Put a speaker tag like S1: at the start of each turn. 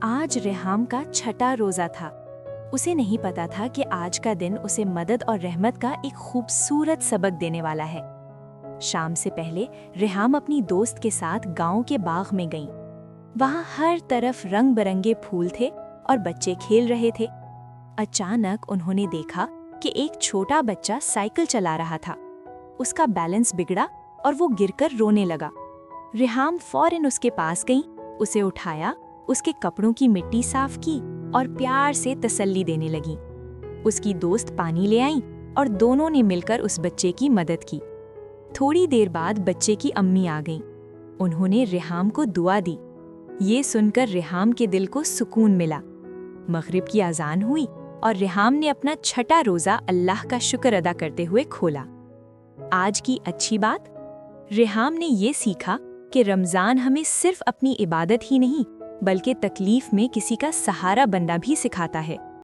S1: आज रेहाम का छठा रोज़ा था। उसे नहीं पता था कि आज का दिन उसे मदद और रहमत का एक खूबसूरत सबक देने वाला है। शाम से पहले रेहाम अपनी दोस्त के साथ गांव के बाग में गईं। वहां हर तरफ रंग बिरंगे फूल थे और बच्चे खेल रहे थे। अचानक उन्होंने देखा कि एक छोटा बच्चा साइकिल चला रहा था। उसका बैलेंस बिगड़ा और वो गिरकर रोने लगा। रेहाम फौरन उसके पास गई, उसे उठाया, उसके कपड़ों की मिट्टी साफ की और प्यार से तसल्ली देने लगी। उसकी दोस्त पानी ले आई और दोनों ने मिलकर उस बच्चे की मदद की। थोड़ी देर बाद बच्चे की अम्मी आ गईं। उन्होंने रेहाम को दुआ दी। ये सुनकर रेहाम के दिल को सुकून मिला। मगरिब की अजान हुई और रेहाम ने अपना छठा रोज़ा अल्लाह का शुक्र अदा करते हुए खोला। आज की अच्छी बात, रेहाम ने ये सीखा कि रमज़ान हमें सिर्फ अपनी इबादत ही नहीं बल्कि तकलीफ में किसी का सहारा बनना भी सिखाता है।